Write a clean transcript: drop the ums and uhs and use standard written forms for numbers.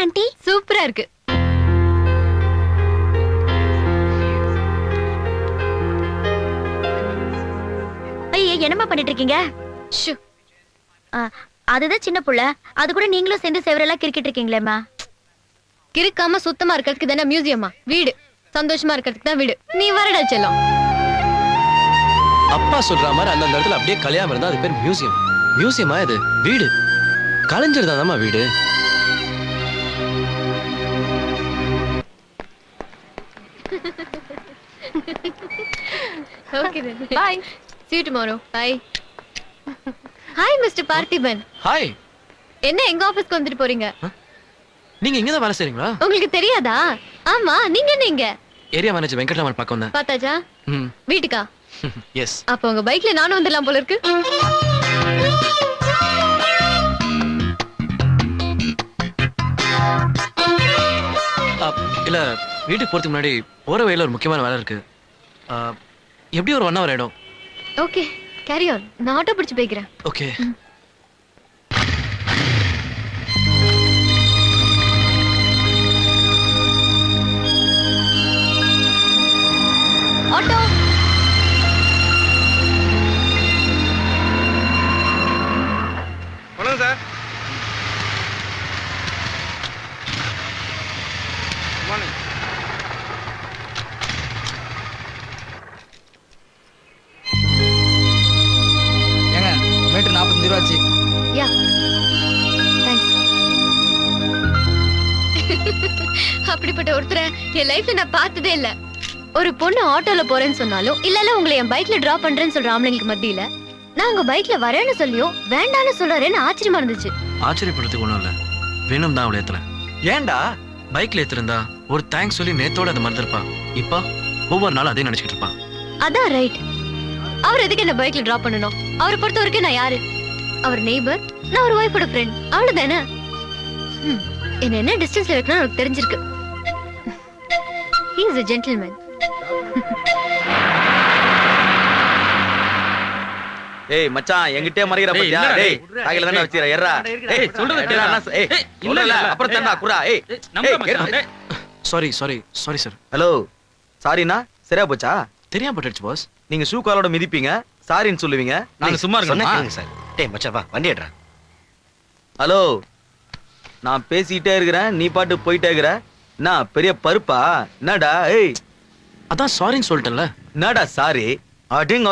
Aunty? சூப்பரா இருக்கு. ஐயே, என்னம்மா பண்ணிட்டு இருக்கீங்க? ஷூ. அதுதான் சின்ன புள்ள. அது கூட நீங்களும் சேர்ந்து செவரெல்லாம் கிரிக்கெட் இருக்கீங்களேம்மா. கிறுக்காம சுத்தமா இருக்கிறதுக்கு தானே மியூசியமா வீடு. சந்தோஷமா இருக்கிறதுக்கு தான் வீடு. நீ வரடா செல்லம். அப்பா சொல்ற மாதிரி அந்த இடத்துல அப்படியே கல்யாணம் இருந்தா அது பேர் மியூசியம். மியூசியமா இது? வீடு கலைஞ்சிருந்தாதாம்மா வீடு. Okay then. Bye. See you tomorrow. Bye. Hi Mr. Parthiban. Hi. என்ன எங்க ஆபீஸ்க்கு வந்துட்டு போறீங்க? நீங்க இங்க தான் வேலை செய்றீங்களா? உங்களுக்கு தெரியாதா? ஆமா, நீங்க என்ன இங்க? ஏரியா மேனேஜர் வெங்கட்ராமன் பார்க்க வந்தேன். பாத்தாச்சா? வீட்டுக்கா? எஸ். அப்ப உங்க பைக்ல நானும் வந்துடலாம் போல இருக்கு. இல்ல, வீட்டுக்கு போறதுக்கு முன்னாடி போற வழியில ஒரு முக்கியமான வேலை இருக்கு. எப்படி ஒரு 1 hour ஆயிடும். Okay, carry on. நான் ஆட்டோ பிடிச்சு போய்க்கிறேன். ஓகே. ஆட்டோ. வணக்கம் சார். மார்னிங். ஏங்க மீட்டர் 45 ரூபாச்சு. யா. தேங்க்ஸ். அப்படிப்பட்ட ஒருத்தரை என் லைஃப்ல நான் பார்த்ததே இல்ல. ஒரு பொண்ணு ஆட்டோல போறேன்னு சொன்னாலும் இல்ல உங்களை என் பைக்ல டிராப் பண்றேன்னு சொல்ற ஆம்பளைங்களுக்கு மத்தியில நான் உங்க பைக்ல வரேன்னு சொல்லியோ வேண்டான்னு சொல்றாருன்னு ஆச்சரியமா இருந்துச்சு. ஆச்சரியப்படுறதுக்கு ஒண்ணும் இல்ல, வேணும் தான் அவளை ஏத்தல. ஏன்டா? பைக்ல ஏத்திருந்தா ஒரு தேங்க்ஸ் சொல்லி நேத்தோட அதை மறந்துருப்பா. இப்ப ஒவ்வொரு நாளும் அதே நினைச்சிட்டு இருப்பா. அதான் ரைட். அவர் எதுக்கு என்ன பைக்ல டிராப் பண்ணணும்? அவரை பொறுத்த வரைக்கும் நான் யாரு? அவர் நெய்பர், நான் ஒரு ஒய்ஃபோட ஃப்ரெண்ட், அவ்வளவுதானே. என்ன டிஸ்டன்ஸ்ல வைக்கணும் எனக்கு தெரிஞ்சிருக்கு. He is a gentleman. ஏய் மச்சான், என்கிட்டே மறையற பத்தியா? டேய் கையில தான வச்சிர ஏறா. ஏய் சொல்றது கேளா. ஏய் இல்ல அப்புறம் தண்ணா குறா. ஏய் சாரி சார். ஹலோ, சாரினா சரியா போச்சா? தெரியாம பட்டுச்சு பாஸ். நீங்க ஷூ காலோட மிதிப்பீங்க, சாரின்னு சொல்லுவீங்க. நாங்க சும்மா இருக்கோமா சார்? டேய் மச்சான் வா, வண்டி ஏட்றா. ஹலோ, நான் பேசிட்டே இருக்கிறேன், நீ பாட்டு போயிட்டே இருக்கற. நான் பெரிய பருப்பா? என்னடா? ஏய் அதான் சாரின்னு சொல்லிட்டேன்ல. என்னடா சாரி? அடிங்க